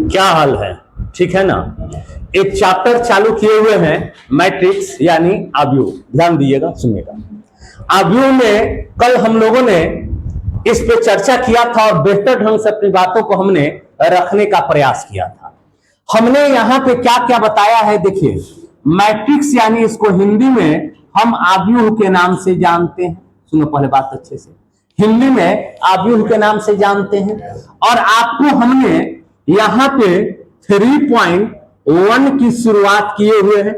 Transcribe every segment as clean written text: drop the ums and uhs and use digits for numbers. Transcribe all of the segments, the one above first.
क्या हाल है? ठीक है ना। एक चैप्टर चालू किए हुए हैं, मैट्रिक्स यानी आव्यूह। ध्यान दीजिएगा, सुनिएगा। आव्यूह में कल हम लोगों ने इस पे चर्चा किया था और बेहतर ढंग से अपनी बातों को हमने रखने का प्रयास किया था। हमने यहां पे क्या क्या बताया है, देखिए। मैट्रिक्स यानी इसको हिंदी में हम आव्यूह के नाम से जानते हैं। सुनो पहले बात अच्छे से, हिंदी में आव्यूह के नाम से जानते हैं। और आपको हमने यहां पे 3.1 की शुरुआत किए हुए हैं।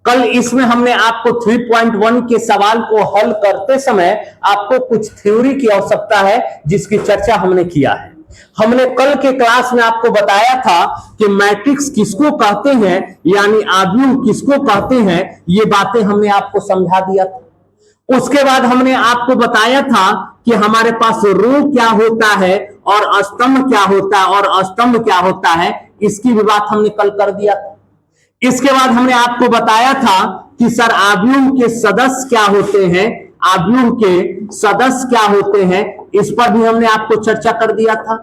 कल इसमें हमने आपको 3.1 के सवाल को हल करते समय आपको कुछ थ्योरी की आवश्यकता है, जिसकी चर्चा हमने किया है। हमने कल के क्लास में आपको बताया था कि मैट्रिक्स किसको कहते हैं, यानी आव्यूह किसको कहते हैं, ये बातें हमने आपको समझा दिया था। उसके बाद हमने आपको बताया था कि हमारे पास रो क्या होता है और स्तंभ क्या होता है और स्तंभ क्या होता है, इसकी भी बात हमने कल कर दिया था। इसके बाद हमने आपको बताया था कि सर आव्यूह के सदस्य क्या होते हैं, आव्यूह के सदस्य क्या होते हैं, इस पर भी हमने आपको चर्चा कर दिया था।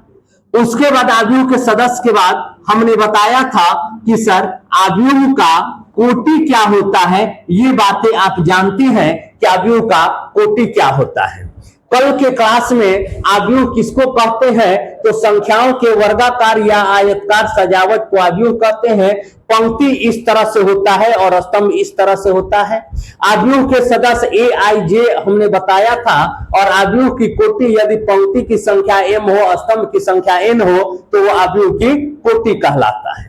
उसके बाद आव्यूह के सदस्य के बाद हमने बताया था कि सर आव्यूह का कोटि क्या होता है, ये बातें आप जानते हैं कि आव्यूह का कोटि क्या होता है। कल के क्लास में आव्यूह किसको कहते हैं, तो संख्याओं के वर्गाकार या आयताकार सजावट को आव्यूह कहते हैं। पंक्ति इस तरह से होता है और स्तंभ इस तरह से होता है। आव्यूह के सदस्य ए आई जे हमने बताया था, और आव्यूह की कोटि यदि पंक्ति की संख्या m हो, स्तंभ की संख्या n हो, तो वो आव्यूह की कोटि कहलाता है।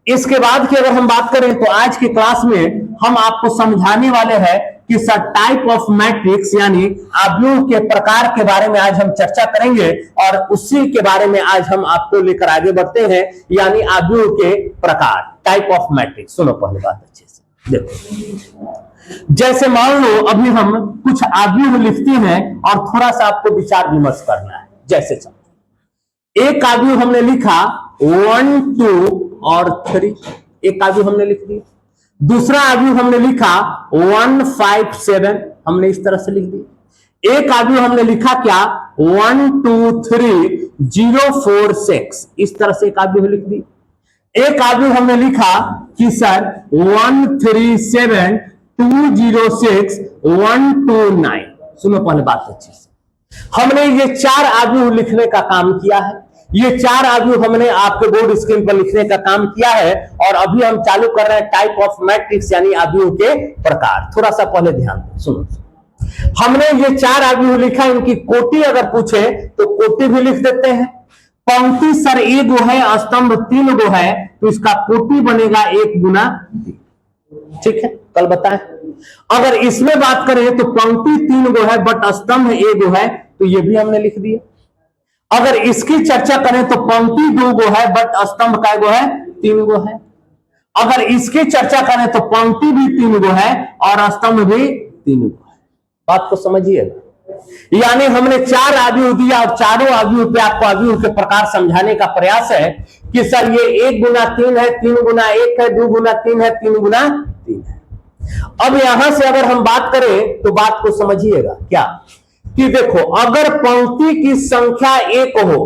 इसके बाद की अगर हम बात करें तो आज की क्लास में हम आपको समझाने वाले हैं कि सर टाइप ऑफ मैट्रिक्स यानी आव्यूह के प्रकार के बारे में आज हम चर्चा करेंगे, और उसी के बारे में आज हम आपको लेकर आगे बढ़ते हैं, यानी आव्यूह के प्रकार, टाइप ऑफ मैट्रिक्स। सुनो पहले बात अच्छे से, देखो। जैसे मान लो अभी हम कुछ आव्यूह लिखते हैं और थोड़ा सा आपको विचार विमर्श करना है। जैसे समझो, एक आव्यूह हमने लिखा 1 2 और 3, एक आव्यूह हमने लिख दिया। दूसरा आव्यूह हमने लिखा 1 5 7, हमने इस तरह से लिख दिया। एक आव्यूह हमने लिखा क्या, 1 2 3 0 4 6, इस तरह से एक आव्यूह लिख दिया। एक आव्यूह हमने लिखा कि सर 1 3 7 2 0 6 1 2 9। सुनो पहले बात अच्छे से, हमने ये 4 आव्यूह लिखने का काम किया है। ये 4 आव्यूह हमने आपके बोर्ड स्क्रीन पर लिखने का काम किया है, और अभी हम चालू कर रहे हैं टाइप ऑफ मैट्रिक्स यानी आव्यूह के प्रकार। थोड़ा सा पहले ध्यान दो, सुनो। हमने ये 4 आव्यूह लिखा, इनकी कोटि अगर पूछे तो कोटि भी लिख देते हैं। पंक्ति सर 1 गो है, स्तंभ 3 गो है, तो इसका कोटि बनेगा 1 गुना 3। ठीक है, कल बताएं। अगर इसमें बात करें तो पंक्ति 3 गो है बट स्तंभ 1 गो है, तो ये भी हमने लिख दिया। अगर इसकी चर्चा करें तो पंक्ति 2 गो है बट स्तंभ कै गो है, 3 गो है। अगर इसकी चर्चा करें तो पंक्ति भी 3 गो है और स्तंभ भी 3 गो है। बात को समझिएगा, यानी हमने 4 आव्यूह दिया और चारों आव्यूह पे आपको आव्यूह के प्रकार समझाने का प्रयास है कि सर ये 1 गुना 3 है, 3 गुना 1 है, 2 गुना 3 है, 3 गुना 3 है। अब यहां से अगर हम बात करें तो बात को समझिएगा क्या, कि देखो अगर पंक्ति की संख्या 1 हो,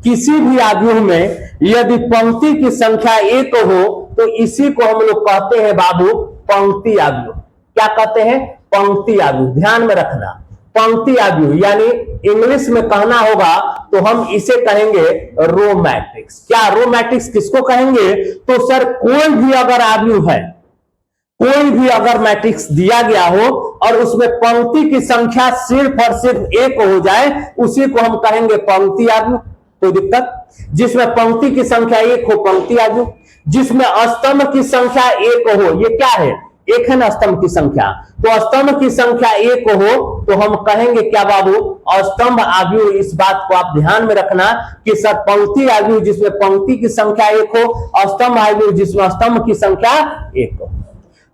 किसी भी आव्यूह में यदि पंक्ति की संख्या 1 हो, तो इसी को हम लोग कहते हैं बाबू पंक्ति आव्यूह। क्या कहते हैं, पंक्ति आव्यूह। ध्यान में रखना, पंक्ति आव्यूह, यानी इंग्लिश में कहना होगा तो हम इसे कहेंगे रो मैट्रिक्स। क्या रो मैट्रिक्स किसको कहेंगे, तो सर कोई भी अगर आव्यूह है, कोई भी अगर मैट्रिक्स दिया गया हो और उसमें पंक्ति की संख्या सिर्फ और सिर्फ 1 हो जाए, उसी को हम कहेंगे पंक्ति आव्यूह। कोई दिक्कत, जिसमें पंक्ति की संख्या 1 हो पंक्ति आव्यूह, जिसमें स्तंभ की संख्या 1 हो, ये क्या है, 1 है ना स्तंभ की संख्या, तो स्तंभ की संख्या 1 हो तो हम कहेंगे क्या बाबू, स्तंभ आव्यूह। इस बात को आप ध्यान में रखना कि सर पंक्ति आव्यूह जिसमें पंक्ति की संख्या 1 हो, स्तंभ आव्यूह जिसमें स्तंभ की संख्या 1 हो।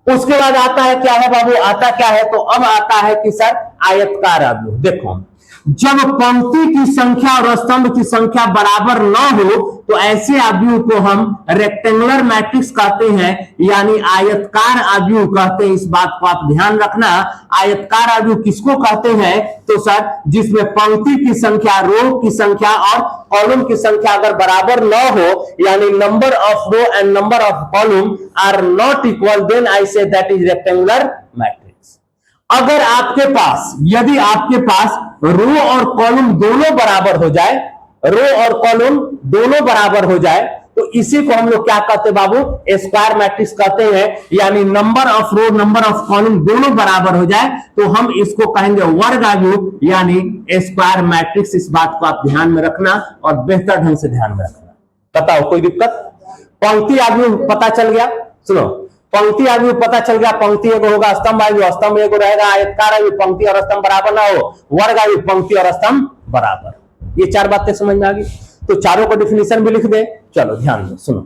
उसके बाद आता है क्या है बाबू, आता क्या है, तो अब आता है कि सर आयतकार आव्यूह। देखो जब पंक्ति की संख्या और स्तंभ की संख्या बराबर न हो तो ऐसे आव्यूह को हम रेक्टेंगुलर मैट्रिक्स कहते हैं, यानी आयतकार आव्यूह कहते हैं। इस बात को आप ध्यान रखना। आयतकार आव्यूह किसको कहते हैं? तो सर, जिसमें पंक्ति की संख्या, रो की संख्या और कॉलम की संख्या अगर बराबर न हो, यानी number of row and number of column are not equal, then I say that is rectangular matrix. अगर आपके पास, यदि आपके पास रो और कॉलम दोनों बराबर हो जाए, रो और कॉलम दोनों बराबर हो जाए, तो इसी को हम लोग क्या कहते हैं बाबू? स्क्वायर मैट्रिक्स कहते हैं। यानी number of row number of column दोनों बराबर हो जाए तो हम इसको कहेंगे वर्ग आव्यूह, यानी स्क्वायर मैट्रिक्स। इस बात को आप ध्यान में रखना और बेहतर ढंग से ध्यान में रखना। बताओ कोई दिक्कत? पंक्ति आव्यूह पता चल गया? सुनो, पंक्ति आव्यूह पता चल गया। पंक्ति एगो होगा, स्तंभ आव्यूह, स्तंभ एगो रहेगा, आयतकार आव्यूह, पंक्ति और स्तंभ बराबर ना हो, वर्ग आव्यूह, पंक्ति और स्तंभ बराबर। ये चार बातें समझ में आ गई। तो चारों को डिफिनेशन भी लिख दे। चलो ध्यान दो, सुनो।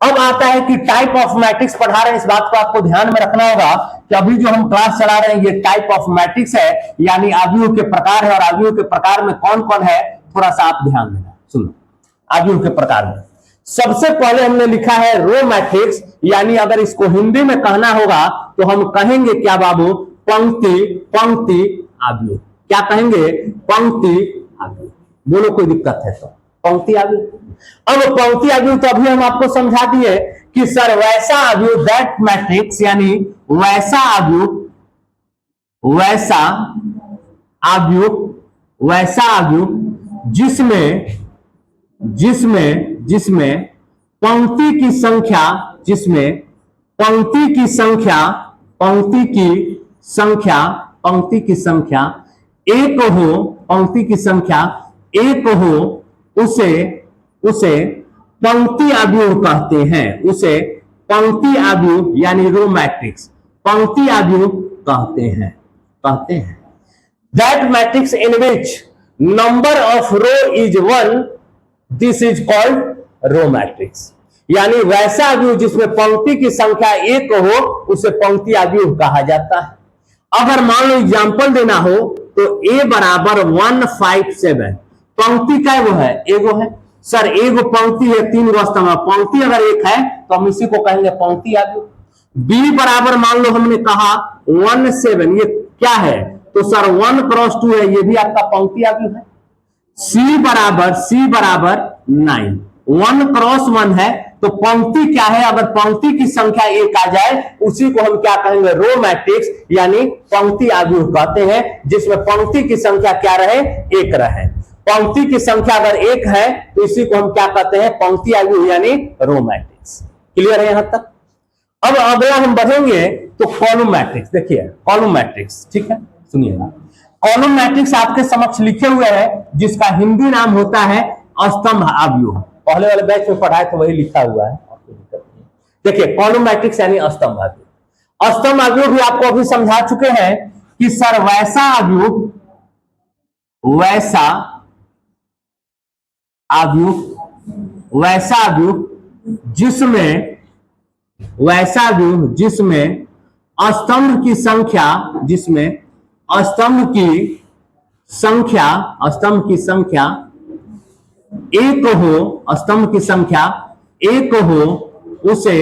अब आता है कि टाइप ऑफ मैट्रिक्स पढ़ा रहे हैं। इस बात को आपको ध्यान में रखना होगा कि अभी जो हम क्लास चला रहे हैं ये टाइप ऑफ मैट्रिक्स है, यानी आव्यूह के प्रकार है। और आव्यूह के प्रकार में कौन कौन है, थोड़ा सा आप ध्यान देना। सुनो, आव्यूह के प्रकार में सबसे पहले हमने लिखा है रो मैट्रिक्स, यानी अगर इसको हिंदी में कहना होगा तो हम कहेंगे क्या बाबू? पंक्ति पंक्ति आव्यूह। क्या कहेंगे? पंक्ति आव्यूह। बोलो कोई दिक्कत है तो? पंक्ति आव्यूह। अब पंक्ति आव्यूह तो अभी हम आपको समझा दिए कि सर वैसा आव्यूह, दैट मैट्रिक्स, यानी वैसा आव्यूह, वैसा आव्यूह, वैसा आव्यूह जिसमें जिसमें जिसमें पंक्ति की संख्या, जिसमें पंक्ति की संख्या, पंक्ति की संख्या, पंक्ति की संख्या एक हो, पंक्ति की संख्या एक हो, उसे उसे पंक्ति आव्यूह कहते हैं। उसे पंक्ति आव्यूह यानी रो मैट्रिक्स, पंक्ति आव्यूह कहते हैं, कहते हैं। That matrix in which number of row is 1, this is called row matrix. यानी वैसा आव्यूह जिसमें पंक्ति की संख्या एक हो उसे पंक्ति आव्यूह कहा जाता है। अगर मान लो एग्जांपल देना हो तो a बराबर 157, पंक्ति का एगो है? एगो है सर, एगो पंक्ति है, तीन गो स्तंभ। पंक्ति अगर एक है तो हम इसी को कहेंगे पंक्ति आव्यूह। b बराबर मान लो हमने कहा 17, ये क्या है? तो सर 1 क्रॉस 2 है, ये भी आपका पंक्ति आव्यूह है। C बराबर 9, 1 क्रॉस 1 है, तो पंक्ति क्या है? अगर पंक्ति की संख्या एक आ जाए उसी को हम क्या कहेंगे? रो मैट्रिक्स, यानी पंक्ति आव्यूह कहते हैं, जिसमें पंक्ति की संख्या क्या रहे? एक रहे। पंक्ति की संख्या अगर एक है तो इसी को हम क्या कहते हैं? पंक्ति आव्यूह यानी रो मैट्रिक्स। क्लियर है यहां तक? अब अगला हम बढ़ेंगे तो कॉलम मैट्रिक्स। देखिए कॉलम मैट्रिक्स, ठीक है, सुनिएगा। कॉलम मैट्रिक्स आपके समक्ष लिखे हुए हैं, जिसका हिंदी नाम होता है स्तंभ आव्यूह। पहले वाले बैच में पढ़ाए तो वही लिखा हुआ है। देखिए कॉलम मैट्रिक्स यानी स्तंभ आव्यूह। स्तंभ आव्यूह भी आपको अभी समझा चुके हैं कि सर वैसा आव्यूह, वैसा आव्यूह, वैसा आव्यूह जिसमें, वैसा आव्यूह जिसमें स्तंभ की संख्या, जिसमें स्तंभ की संख्या, स्तंभ की संख्या एक हो, स्तंभ की संख्या एक हो, उसे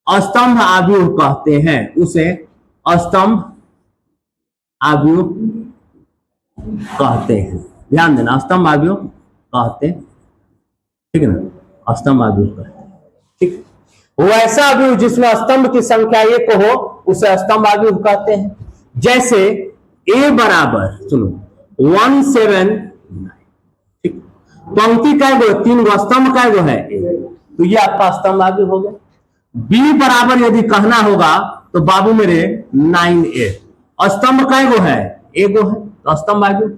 स्तंभ आव्यूह कहते हैं। उसे स्तंभ आव्यूह कहते हैं। ध्यान देना, स्तंभ आव्यूह कहते हैं, ठीक है ना? स्तंभ आव्यूह कहते हैं, ठीक। वैसा आव्यूह जिसमें स्तंभ की संख्या एक हो उसे स्तंभ आव्यूह कहते हैं। जैसे a बराबर, सुनो, 179, ठीक। पंक्ति का एगो, तीन गो, स्तंभ का एगो है, तो ये आपका स्तंभ आव्यूह हो गया। b बराबर यदि कहना होगा तो बाबू मेरे 9a, स्तंभ का एगो है, एगो है, तो स्तंभ आव्यूह।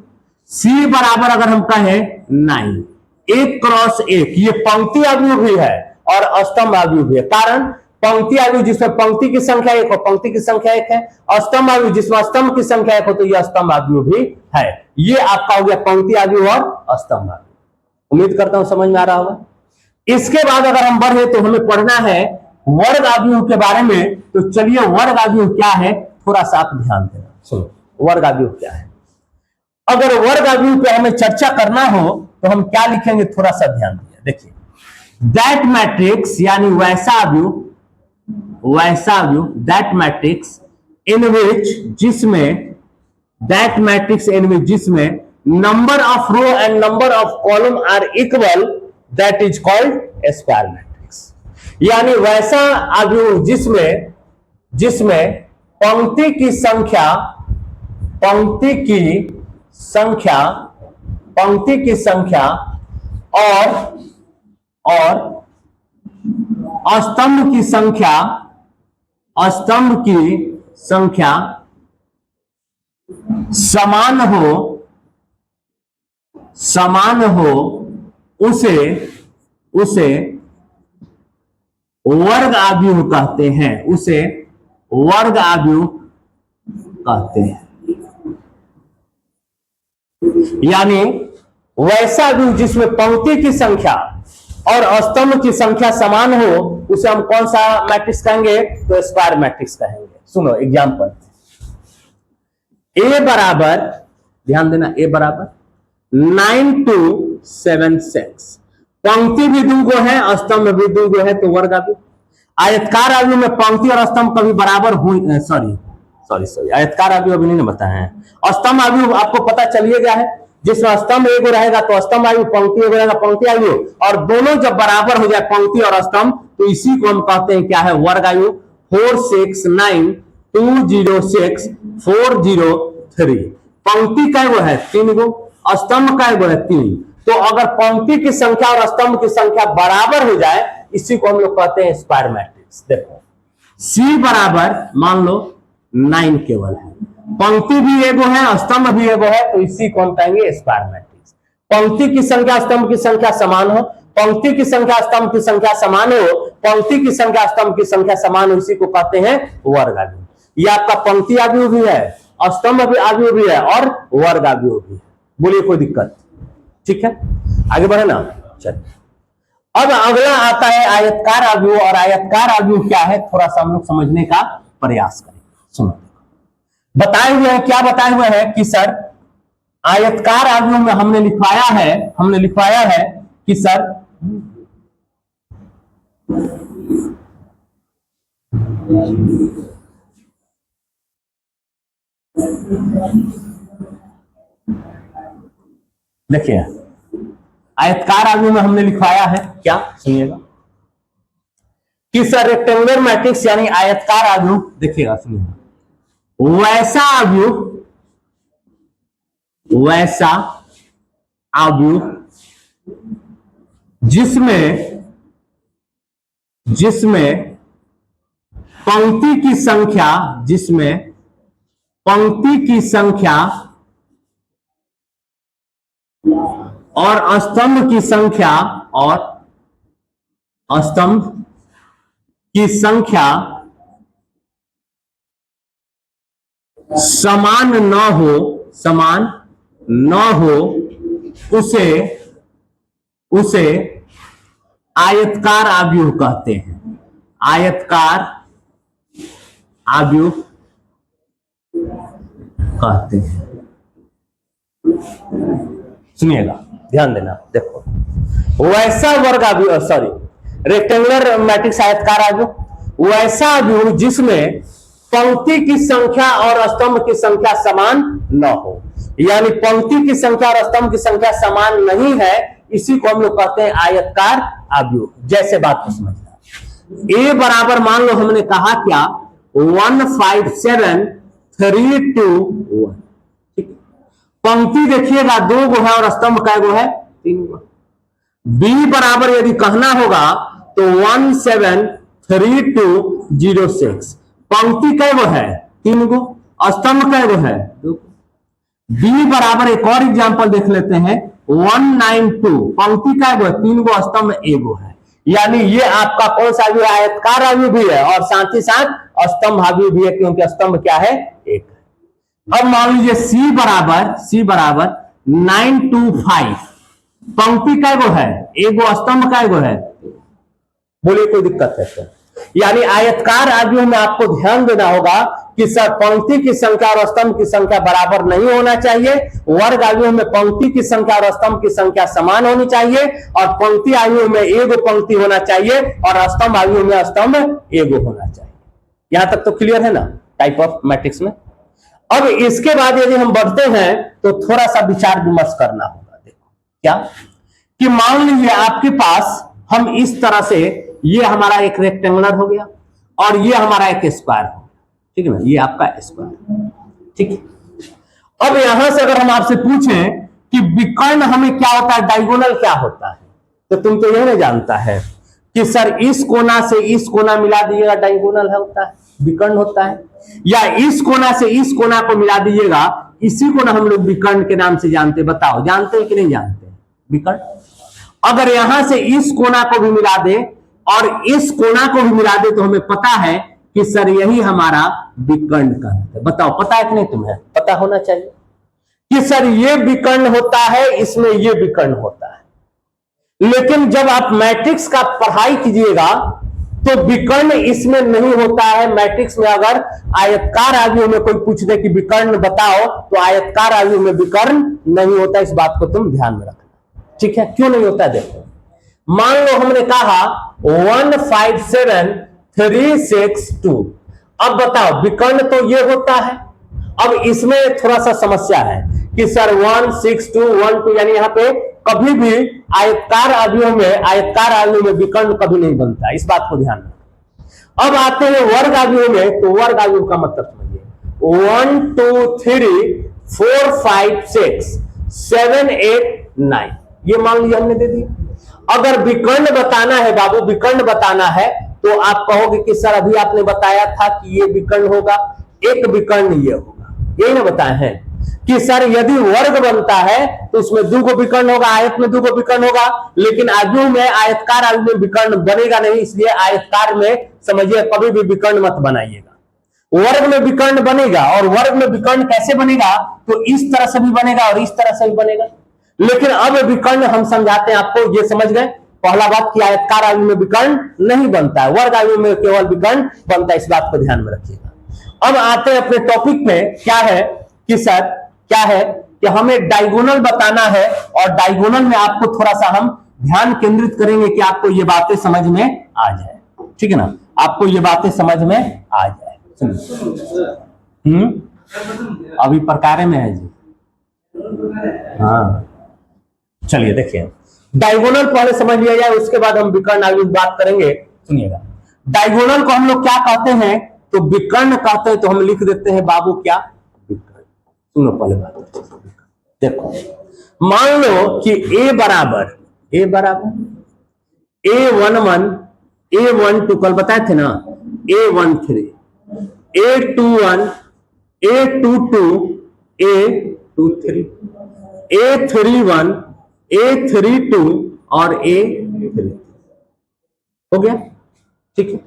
c बराबर अगर हम कहें 9, 1 क्रॉस 1, ये पंक्ति आव्यूह भी है और स्तंभ आव्यूह भी है। कारण पंक्ति आव्यूह जिसमें पंक्ति की संख्या एक हो, पंक्ति की संख्या एक है, स्तंभ आव्यूह जिसमें स्तंभ की संख्या एक हो, तो यह स्तंभ आव्यूह भी है। ये आपका हो गया पंक्ति आव्यूह और स्तंभ आव्यूह। उम्मीद करता हूं समझ में आ रहा होगा। इसके बाद अगर हम बढ़े तो हमें पढ़ना है वर्ग आव्यूह के बारे में। तो चलिए वर्ग आव्यूह क्या है थोड़ा सा आप ध्यान देना। सुनो वर्ग आव्यूह क्या है। अगर वर्ग अवयव पे हमें चर्चा करना हो तो हम क्या लिखेंगे, थोड़ा सा ध्यान दिए, देखिए दैट मैट्रिक्स यानी वैसा अवयव दैट मैट्रिक्स इन विच जिसमें दैट मैट्रिक्स इन विच जिसमें number of row and number of column are equal that is called square matrix. यानी वैसा अवयव जिसमें पंक्ति की संख्या और स्तंभ की संख्या समान हो उसे वर्ग अवयव कहते हैं, उसे वर्ग अवयव कहते हैं। यानी वैसा अवयव जिसमें पंक्ति की संख्या और स्तंभ की संख्या समान हो उसे हम कौन सा मैट्रिक्स कहेंगे, तो स्क्वायर मैट्रिक्स कहेंगे। सुनो एग्जांपल, ए बराबर, ध्यान देना, ए बराबर 9 to 7 6, पंक्ति भी दूगो है स्तंभ भी दूगो है तो वर्ग अवयव। आयतकार अवयव में पंक्ति और स्तंभ कभी बराबर हुई, सॉरी आयतकार अवयव अभी नहीं बताए हैं। स्तंभ अवयव आपको पता चलिए गया है, जिसमें स्तंभ एगो रहेगा तो स्तंभ अवयव, पंक्ति एगो रहेगा पंक्ति अवयव, और दोनों जब बराबर हो जाए पंक्ति और स्तंभ तो इसी को हम कहते हैं क्या है, वर्ग अवयव। 4 6 9 2 0 6 4 0 3, पंक्ति का एगो है 3 गो, स्तंभ का एगो है 3। तो अगर पंक्ति की संख्या और स्तंभ की संख्या बराबर हो जाए इसी को हम लोग कहते हैं स्क्वायर मैट्रिक्स। देखो सी बराबर मान लो 9 केवल है, पंक्ति भी एगो है स्तंभ भी एगो है तो इसी को हम कहेंगे स्क्वायर मैट्रिक्स। पंक्ति की संख्या स्तंभ की संख्या समान हो, पंक्ति की संख्या स्तंभ की संख्या समान हो, पंक्ति की संख्या स्तंभ की संख्या समान हो, इसी को कहते हैं वर्ग अवयव। ये आपका पंक्ति अवयव भी है, स्तंभ अवयव भी है और वर्ग अवयव भी है। बोलिए कोई दिक्कत, ठीक है, आगे बढ़े ना। चलिए अब अगला आता है आयतकार अवयव, और आयतकार अवयव क्या है थोड़ा सा हम लोग समझने का प्रयास करें। सुनो, बताए हुए हैं, क्या बताए हुए हैं कि सर आयतकार अवयव में हमने लिखवाया है कि सर देखिए आयतकार अवयव में हमने लिखवाया है क्या, सुनिएगा कि सर रेक्टेंगुलर मैट्रिक्स यानी आयतकार अवयव, देखिएगा सुनिएगा, वैसा अवयव जिसमें पंक्ति की संख्या और स्तंभ की संख्या समान न हो उसे आयतकार अवयव कहते हैं। आयतकार अवयव कहते हैं। सुनिएगा, ध्यान देना, देखो वैसा वर्ग अवयव, रेक्टेंगुलर मैट्रिक्स आयतकार अवयव वैसा अवयव जिसमें पंक्ति की संख्या और स्तंभ की संख्या समान न हो, यानी पंक्ति की संख्या और स्तंभ की संख्या समान नहीं है, इसी को हम लोग कहते हैं आयतकार अवयव। जैसे बात को समझना, ए बराबर मान लो हमने कहा क्या 1 5 7 3 2 1, ठीक, पंक्ति देखिएगा 2 गो है और स्तंभ का गो है 3 गो। बी बराबर यदि कहना होगा तो 1 7 3 2 0 6, पंक्ति कै गो है 3 गो, स्तंभ कै गो है 2। बी बराबर एक और एग्जांपल देख लेते हैं 1 9 2, पंक्ति कै गो है 3 गो, स्तंभ एगो है, यानी ये आपका कौन सा अवयव, आयतकार अवयव भी है और साथ ही साथ स्तंभ अवयव भी है, क्योंकि स्तंभ क्या है, एक है। अब मान लीजिए सी बराबर 9 2 5, पंक्ति कै गो है एगो, स्तंभ कै गो है, बोलिए कोई दिक्कत है सर। यानी आयतकार अवयव में आपको ध्यान देना होगा कि सर पंक्ति की संख्या और स्तंभ की संख्या बराबर नहीं होना चाहिए, वर्ग आयुओं में पंक्ति की संख्या और स्तंभ की संख्या समान होनी चाहिए, और पंक्ति आयुओं में एगो पंक्ति होना चाहिए और स्तंभ आयुओं में स्तंभ एगो होना चाहिए। यहां तक तो क्लियर है ना टाइप ऑफ मैट्रिक्स में। अब इसके बाद यदि हम बढ़ते हैं तो थोड़ा सा विचार विमर्श करना होगा। देखो क्या कि मान लीजिए आपके पास हम इस तरह से, ये हमारा एक रेक्टेंगुलर हो गया और ये हमारा एक स्क्वायर हो गया, ठीक है ना, ये आपका स्क्वायर, ठीक है। अब यहां से अगर हम आपसे पूछें कि विकर्ण हमें क्या होता है, डायगोनल क्या होता है, तो तुम तो यह नहीं जानता है कि सर इस कोना से इस कोना मिला दीजिएगा डायगोनल होता है, विकर्ण होता है, या इस कोना से इस कोना को मिला दीजिएगा, इसी को ना हम लोग विकर्ण के नाम से जानते। बताओ जानते हैं कि नहीं जानते विकर्ण? अगर यहां से इस कोना को भी मिला दे और इस कोना को भी मिला दे तो हमें पता है कि सर यही हमारा विकर्ण का है। बताओ पता है कि नहीं? तुम्हें पता होना चाहिए कि सर ये विकर्ण होता है, इसमें ये विकर्ण होता है। लेकिन जब आप मैट्रिक्स का पढ़ाई कीजिएगा तो विकर्ण इसमें नहीं होता है। मैट्रिक्स में अगर आयतकार आयुओं में कोई पूछ दे कि विकर्ण बताओ, तो आयतकार आयुओं में विकर्ण नहीं होता। इस बात को तुम ध्यान में रखना, ठीक है? क्यों नहीं होता? देखो मान लो हमने कहा 1 5 7 3 6 2, अब बताओ विकर्ण तो ये होता है। अब इसमें थोड़ा सा समस्या है कि सर 1 6 2 1 2, यानी यहां पे कभी भी आयतकार आयुओं में विकर्ण कभी नहीं बनता, इस बात को ध्यान रखना। अब आते हैं वर्ग आयुओं में, तो वर्ग आयु का मतलब समझिए 1 2 3 4 5 6 7 8 9, ये मान लीजिए हमने दे दिया। अगर विकर्ण बताना है बाबू, विकर्ण बताना है, तो आप कहोगे कि सर अभी आपने बताया था कि ये विकर्ण होगा, एक विकर्ण ये होगा, यही ना बताए हैं कि सर यदि वर्ग बनता है तो उसमें 2 को विकर्ण होगा, आयत में 2 को विकर्ण होगा, लेकिन आयु में आयतकार आयु में विकर्ण बनेगा नहीं। इसलिए आयतकार में समझिए कभी भी विकर्ण मत बनाइएगा। वर्ग में विकर्ण बनेगा, और वर्ग में विकर्ण कैसे बनेगा? तो इस तरह से भी बनेगा और इस तरह से भी बनेगा। लेकिन अब विकर्ण हम समझाते हैं आपको, ये समझ गए पहला बात कि आयतकार आयु में विकर्ण नहीं बनता है, वर्ग आयु में केवल विकर्ण बनता है, इस बात को ध्यान में रखिएगा। अब आते हैं अपने टॉपिक में, क्या है कि सर क्या है कि हमें डायगोनल बताना है, और डायगोनल में आपको थोड़ा सा हम ध्यान केंद्रित करेंगे कि आपको ये बातें समझ में आ जाए, ठीक है ना, आपको ये बातें समझ में आ जाए। अभी प्रकार में है जी, हाँ चलिए देखिए, डायगोनल पहले समझ लिया जाए, उसके बाद हम विकर्ण आयु बात करेंगे। सुनिएगा, डायगोनल को हम लोग क्या कहते हैं? तो विकर्ण कहते हैं। तो हम लिख देते हैं बाबू क्या? विकर्ण। सुनो पहले बात, देखो मान लो कि a बराबर A11 A12, कल बताए थे ना, A13 A21 A22 A23 A31 A32 और A33 हो गया, ठीक है।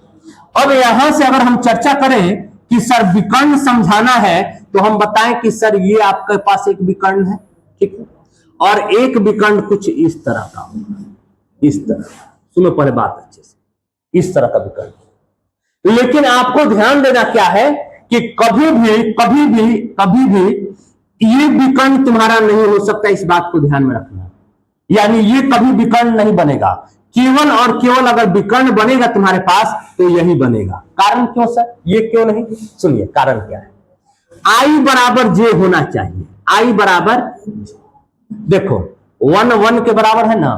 अब यहां से अगर हम चर्चा करें कि सर विकर्ण समझाना है, तो हम बताएं कि सर ये आपके पास एक विकर्ण है, ठीक है, और एक विकर्ण कुछ इस तरह का होगा, इस तरह। सुनो पहले बात अच्छे से, इस तरह का विकर्ण। लेकिन आपको ध्यान देना क्या है कि कभी भी ये विकर्ण तुम्हारा नहीं हो सकता, इस बात को ध्यान में रखना। यानी ये कभी विकर्ण नहीं बनेगा, केवल और केवल अगर विकर्ण बनेगा तुम्हारे पास तो यही बनेगा। कारण क्यों सर, ये क्यों नहीं? सुनिए कारण क्या है। I बराबर J होना चाहिए, I बराबर, देखो 1 1 के बराबर है ना,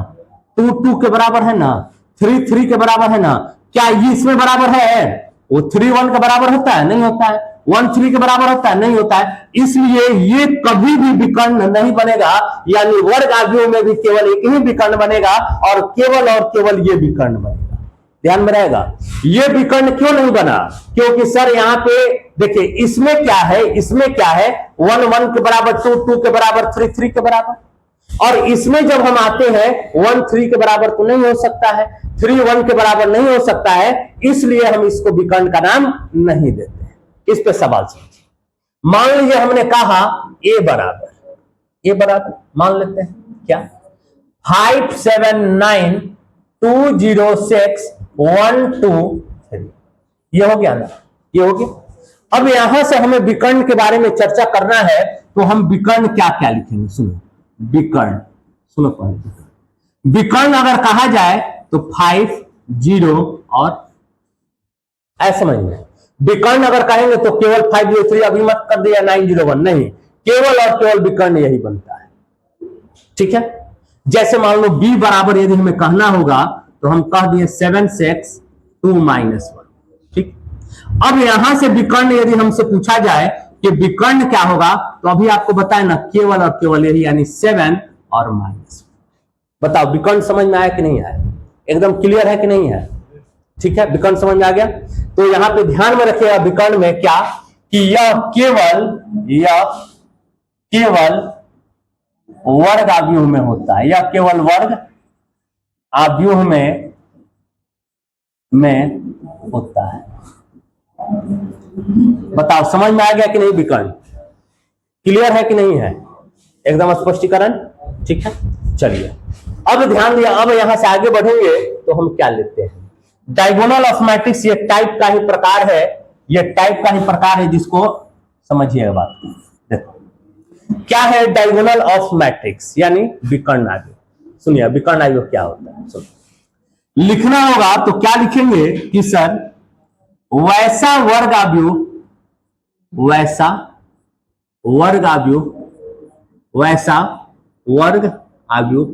2 2 के बराबर है ना, 3 3 के बराबर है ना, क्या ये इसमें बराबर है? वो 3 1 के बराबर होता है? नहीं होता है। 1 3 के बराबर होता है? नहीं होता है। इसलिए ये कभी भी विकर्ण नहीं बनेगा, यानी वर्ग आयुओं में भी केवल एक ही विकर्ण बनेगा, और केवल ये विकर्ण बनेगा। ध्यान में रहेगा। ये विकर्ण क्यों नहीं बना? क्योंकि सर यहाँ पे देखिए, इसमें क्या है, 1 1 के बराबर, 2 2 के बराबर, 3 3 के बराबर, और इसमें जब हम आते हैं 1 3 के बराबर तो नहीं हो सकता है, 3 1 के बराबर नहीं हो सकता है, इसलिए हम इसको विकर्ण का नाम नहीं देते। इस पे सवाल समझिए। मान लीजिए हमने कहा a बराबर मान लेते हैं क्या, 5 7 9 2 0 6 1 2 3, ये हो गया ना, ये हो गया। अब यहां से हमें विकर्ण के बारे में चर्चा करना है, तो हम विकर्ण क्या क्या लिखेंगे? सुनो विकर्ण, सुनो पहले विकर्ण अगर कहा जाए तो 5 0 और ऐसा समझ में। विकर्ण अगर कहेंगे तो केवल 503 अभी मत कर दिया 901, नहीं, केवल और केवल विकर्ण यही बनता है। ठीक है, जैसे मान लो b बराबर यदि हमें कहना होगा तो हम कह दिए 7x 2 - 1। ठीक, अब यहां से विकर्ण यदि हमसे पूछा जाए कि विकर्ण क्या होगा, तो अभी आपको बताए ना, केवल और केवल यही, यानी 7 और -1। बताओ विकर्ण समझ में आया कि नहीं आया? एकदम क्लियर है कि नहीं है? ठीक है, विकर्ण समझ में आ गया। तो यहां पे ध्यान में रखिएगा विकर्ण में क्या, कि यह केवल वर्ग आव्यूह में होता है, यह केवल वर्ग आव्यूह में होता है। बताओ समझ में आ गया कि नहीं? विकर्ण क्लियर है कि नहीं है? एकदम स्पष्टीकरण। ठीक है, चलिए अब ध्यान दिया। अब यहां से आगे बढ़ेंगे तो हम क्या लेते हैं? डायगोनल ऑफ मैट्रिक्स, ये टाइप का ही प्रकार है, ये टाइप का ही प्रकार है, जिसको समझिएगा बात। देखो क्या है डायगोनल ऑफ मैट्रिक्स, यानी विकर्ण आव्यूह। सुनिए विकर्ण आव्यूह क्या होता है, सुनिए। लिखना होगा तो क्या लिखेंगे कि सर वैसा वर्ग आव्यूह, वैसा वर्ग आव्यूह, वैसा वर्ग आव्यूह,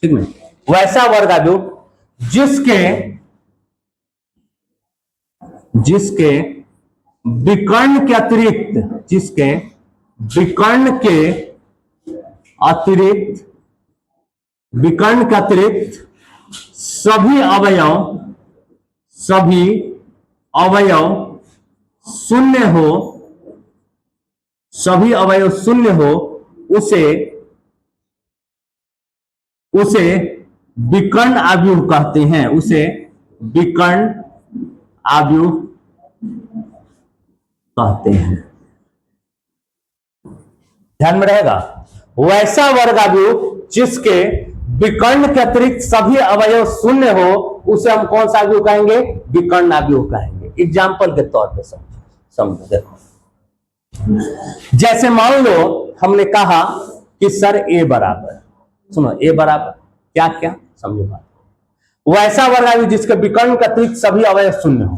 ठीक है, वैसा वर्ग आव्यूह जिसके विकर्ण के अतिरिक्त, जिसके विकर्ण के अतिरिक्त सभी अवयव शून्य हो, सभी अवयव शून्य हो, उसे विकर्ण आव्यूह कहते हैं, उसे विकर्ण आव्यूह कहते हैं। ध्यान में रहेगा, वैसा वर्ग आव्यूह जिसके विकर्ण के अतिरिक्त सभी अवयव शून्य हो, उसे हम कौन सा आव्यूह कहेंगे? विकर्ण आव्यूह कहेंगे। एग्जाम्पल के तौर पे समझो। देखो जैसे मान लो हमने कहा कि सर a बराबर, सुनो a बराबर क्या क्या समझो बात, वैसा वर्ग आव्यूह जिसके विकर्ण के अतिरिक्त सभी अवयव शून्य हो,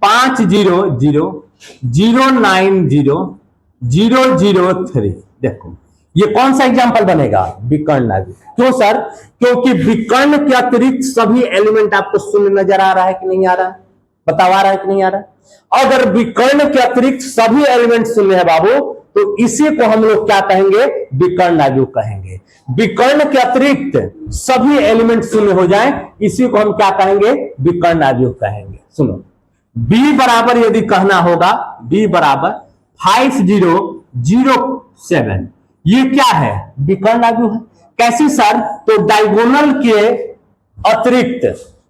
5 0 0 0 9 0 0 0 3। देखो ये कौन सा एग्जाम्पल बनेगा? विकर्ण आव्यूह। क्यों सर? क्योंकि विकर्ण के अतिरिक्त सभी एलिमेंट आपको शून्य नजर आ रहा है कि नहीं आ रहा है? बताओ आ रहा है कि नहीं आ रहा है? अगर विकर्ण के अतिरिक्त सभी एलिमेंट शून्य है बाबू, तो इसी को हम लोग क्या कहेंगे? विकर्ण आव्यूह कहेंगे। विकर्ण के अतिरिक्त सभी एलिमेंट शून्य हो जाएं, इसी को हम क्या कहेंगे? विकर्ण आव्यूह कहेंगे। सुनो b बराबर यदि कहना होगा, b बराबर 5 0 0 7, ये क्या है? विकर्ण आव्यूह है। कैसे सर? तो डायगोनल के अतिरिक्त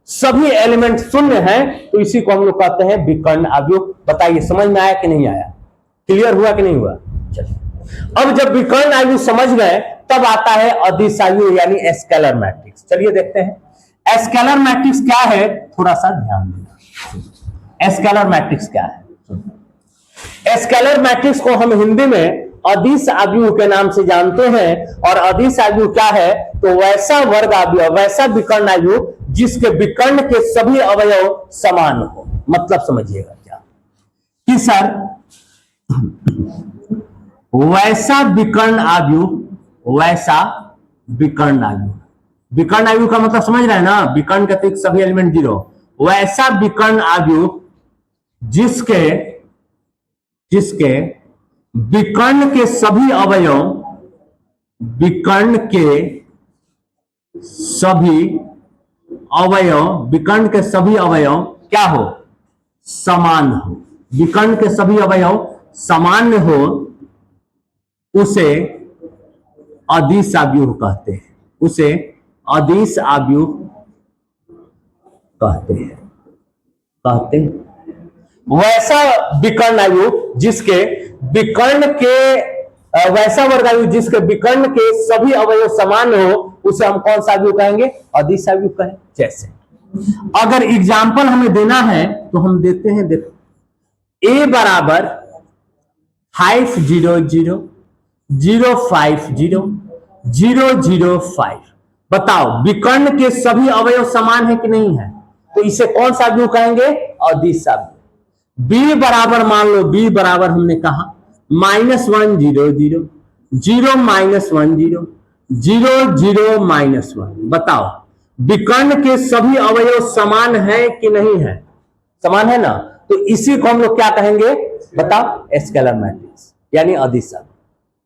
सभी एलिमेंट शून्य हैं, तो इसी को हम लोग कहते हैं विकर्ण आव्यूह। बताइए समझ में आया कि नहीं आया? क्लियर हुआ कि नहीं हुआ? चलिए अब जब विकर्ण आव्यूह समझ गए, तब आता है अदिश आव्यूह यानी स्केलर मैट्रिक्स। चलिए देखते हैं स्केलर मैट्रिक्स क्या है, थोड़ा सा ध्यान देना। स्केलर मैट्रिक्स क्या है? स्केलर मैट्रिक्स को हम हिंदी में अदिश आव्यूह के नाम से जानते हैं। और अदिश आव्यूह क्या है? तो वैसा वर्ग आव्यूह, वैसा विकर्ण आव्यूह जिसके विकर्ण के सभी अवयव समान हो। मतलब समझिएगा क्या कि सर वैसा विकर्ण आव्यूह, वैसा विकर्ण आव्यूह, विकर्ण आव्यूह का मतलब समझ रहे हैं ना? विकर्ण के अतिरिक्त सभी एलिमेंट 0, वैसा विकर्ण आव्यूह जिसके विकर्ण के सभी अवयव, विकर्ण के सभी अवयव क्या हो? समान हो। विकर्ण के सभी अवयव सामान्य हो, उसे अदिश आव्यूह कहते हैं, उसे अदिश आव्यूह कहते हैं। वैसा विकर्ण आव्यूह जिसके विकर्ण के वैसा वर्ग आव्यूह जिसके विकर्ण के सभी अवयव समान हो, उसे हम कौन सा आव्यूह कहेंगे? अदिश आव्यूह कहें। जैसे अगर एग्जाम्पल हमें देना है तो हम देते हैं, देखो a बराबर 500,050,005। बताओ विकर्ण के सभी अवयव समान है कि नहीं है? तो इसे कौन सा व्यू कहेंगे? अदिश व्यू। बी बराबर मान लो, बी बराबर हमने कहा -1 0 0 0 -1 0 0 0 -1। बताओ विकर्ण के सभी अवयव समान है कि नहीं है? समान है ना, तो इसी को हम लोग क्या कहेंगे? बताओ स्केलर मैट्रिक्स यानी अदिश व्यू।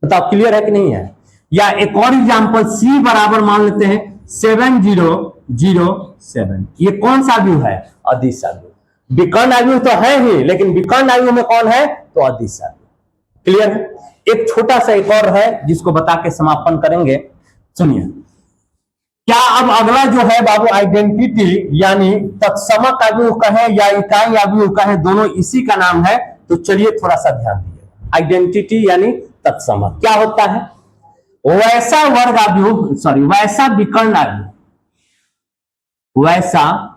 बताओ क्लियर है कि नहीं है? या एक और एग्जांपल सी बराबर मान लेते हैं 7 0 0 7। ये कौन सा व्यू है? अदिश व्यू। विकर्ण आव्यूह तो है ही, लेकिन विकर्ण आव्यूह में कौन है? तो अदिश आव्यूह। क्लियर है? एक छोटा सा एक और है जिसको बता के समापन करेंगे, सुनिए। क्या अब अगला जो है बाबू आइडेंटिटी यानी तत्समक आव्यूह कहें या इकाई आव्यूह कहें, दोनों इसी का नाम है। तो चलिए थोड़ा सा ध्यान दीजिए। आइडेंटिटी यानी तत्समक क्या होता है? वैसा वर्ग आव्यूह, सॉरी वैसा विकर्ण आव्यूह, वैसा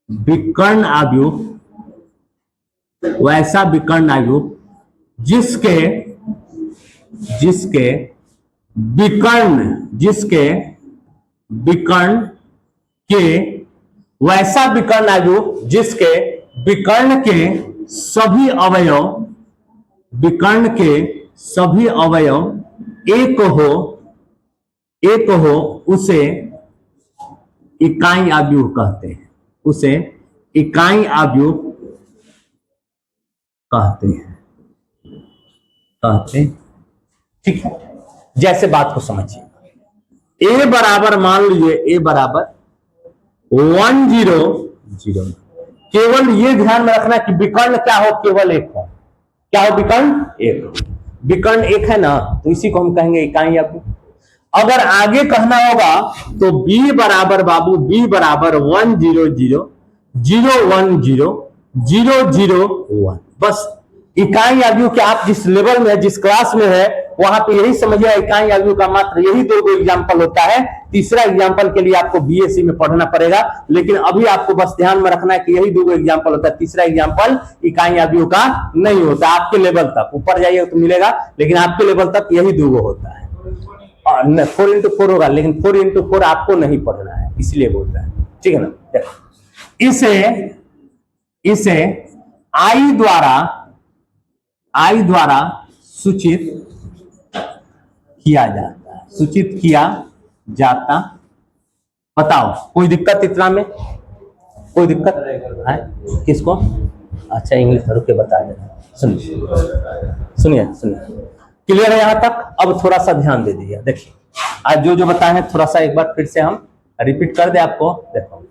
विकर्ण आव्यूह, वैसा विकर्ण आव्यूह जिसके विकर्ण के वैसा विकर्ण आव्यूह जिसके विकर्ण के सभी अवयव, विकर्ण के सभी अवयव एक हो उसे इकाई आव्यूह कहते हैं। उसे इकाई आव्यूह कहते हैं। ठीक है, जैसे बात को समझिए। ए बराबर मान लीजिए, ए बराबर 1 0 0। केवल ये ध्यान में रखना कि विकर्ण क्या हो? केवल एक हो। क्या हो? विकर्ण एक हो। विकर्ण एक है ना, तो इसी को हम कहेंगे इकाई आव्यूह। अगर आगे कहना होगा तो b बराबर बाबू, b बराबर 1 0 0 0 1 0 0 0 1। बस इकाई आव्यूह के आप जिस लेवल में, जिस क्लास में है, वहां पे यही समझिए इकाई आव्यूह का मात्र यही दो एग्जांपल होता है। तीसरा एग्जांपल के लिए आपको बीएससी में पढ़ना पड़ेगा, लेकिन अभी आपको बस ध्यान में रखना है कि यही दो एग्जांपल होता है। तीसरा एग्जांपल इकाई आव्यूह का नहीं होता। आपके लेवल तक ऊपर जाइए तो मिलेगा, लेकिन आपके लेवल तक यही दो होता है। 4 into 4 होगा, लेकिन 4 into 4 आपको नहीं पढ़ना है, इसलिए बोल रहा है। ठीक है ना? देखो इसे आई द्वारा सूचित किया जाता। बताओ कोई दिक्कत इतना में? कोई दिक्कत है किसको? अच्छा इंग्लिश भर के बता देना। सुनिए क्लियर है यहां तक? अब थोड़ा सा ध्यान दे दीजिए। देखिए आज जो बताए हैं थोड़ा सा एक बार फिर से हम रिपीट कर दे आपको। देखो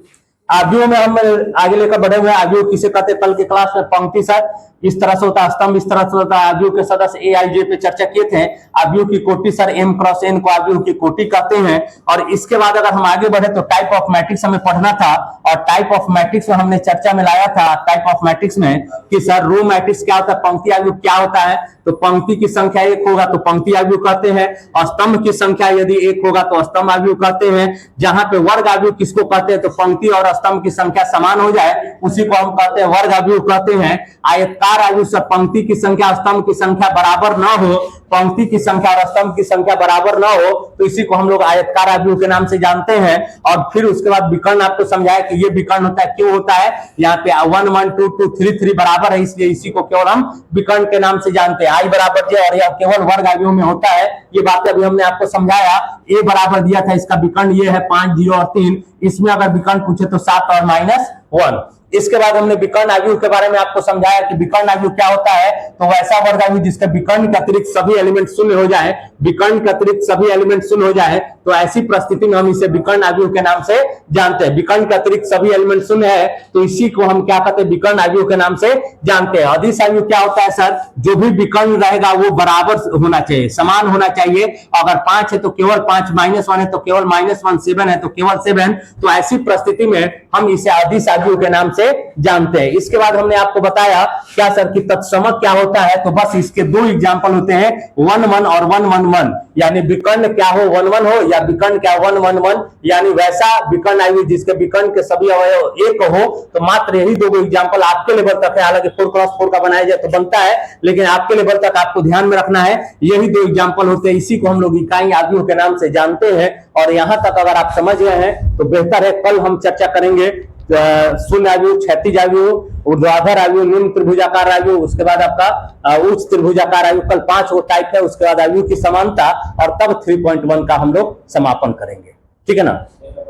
आव्यूह में हम आगे लेकर बढ़े हुए। आव्यूह किसे कहते हैं? कल के क्लास में पंक्ति सर इस तरह से होता है, स्तंभ इस तरह से होता है। आव्यूह के सदस्य ए आई जे पे चर्चा किए थे। आव्यूह की कोटि सर m क्रॉस n को आव्यूह की कोटि कहते हैं। और इसके बाद अगर हम आगे बढ़े तो टाइप ऑफ मैट्रिक्स हमें पढ़ना था, और टाइप ऑफ मैट्रिक्स में हमने चर्चा में लाया था टाइप ऑफ मैट्रिक्स में कि सर रो मैट्रिक्स क्या होता है, पंक्ति आव्यूह क्या होता है। तो पंक्ति की संख्या 1 होगा तो पंक्ति आव्यूह कहते हैं, और स्तंभ की संख्या यदि 1 होगा तो स्तंभ आव्यूह कहते हैं। जहां पे वर्ग आव्यूह किसको कहते हैं? तो पंक्ति और स्तंभ की संख्या समान हो जाए उसी को हम कहते हैं वर्ग आव्यूह कहते हैं। आयताकार आव्यूह से पंक्ति की संख्या स्तंभ की संख्या बराबर ना हो, पंक्ति की संख्या और स्तंभ की संख्या बराबर ना हो, तो इसी को हम लोग आयताकार आव्यूह के नाम से जानते हैं। और फिर उसके बाद विकर्ण आपको समझाया कि ये विकर्ण होता है, क्यों होता है। यहाँ पे 1 1 2 2 3 3 बराबर है, इसलिए इसी को केवल हम विकर्ण के नाम से जानते हैं। आई बराबर जे, और यह केवल वर्ग आव्यूह में होता है। ये बातें अभी हमने आपको समझाया। ए बराबर दिया था, इसका विकर्ण ये है 5 0 और 3। इसमें अगर विकर्ण पूछे तो 7 और -1। इसके बाद हमने विकर्ण आव्यूह के बारे में आपको समझाया कि विकर्ण आव्यूह क्या होता है। तो वैसा वर्ग आव्यूह जिसके विकर्ण के अतिरिक्त सभी एलिमेंट शून्य हो जाए, विकर्ण के अतिरिक्त सभी एलिमेंट शून्य हो जाए, तो ऐसी परिस्थिति में हम इसे विकर्ण आव्यूह के नाम से जानते हैं। विकर्ण के अतिरिक्त सभी एलिमेंट शून्य है तो इसी को हम क्या कहते हैं? विकर्ण आव्यूह के नाम से जानते हैं। अदिश आव्यूह क्या होता है सर? जो भी विकर्ण रहेगा वो बराबर होना चाहिए, समान होना चाहिए। अगर 5 है तो केवल 5, -1 है तो केवल -1, 7 है तो केवल 7। तो ऐसी परिस्थिति में हम इसे अदिश आव्यूह के नाम से जानते हैं। इसके बाद हमने आपको बताया क्या सर कि तत्समक क्या होता है, तो बस इसके दो एग्जांपल होते हैं 1-1 और 1-1-1, यानी विकर्ण क्या हो 1-1 हो या विकर्ण क्या 1-1-1, यानी वैसा विकर्ण आयु जिसके विकर्ण के सभी अवयव एक हो। तो मात्र यही दो एग्जांपल आपके लेवल तक है, हालांकि 4x4 का बनाया जाए तो बनता है, लेकिन आपके लेवल तक आपको ध्यान में रखना है यही दो एग्जांपल होते हैं। इसी को हम लोग इकाई आव्यूह के नाम से जानते हैं। और यहां तक अगर आप समझ गए हैं तो बेहतर है। कल हम चर्चा करेंगे शून्य आव्यूह, क्षैतिज आव्यूह, ऊर्ध्वाधर आव्यूह, निम्न त्रिभुजाकार आव्यूह, उसके बाद आपका उच्च त्रिभुजाकार आव्यूह। कल 5 वो टाइप है, उसके बाद आव्यूह की समानता, और तब 3.1 का हम लोग समापन करेंगे। ठीक है ना,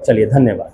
चलिए धन्यवाद।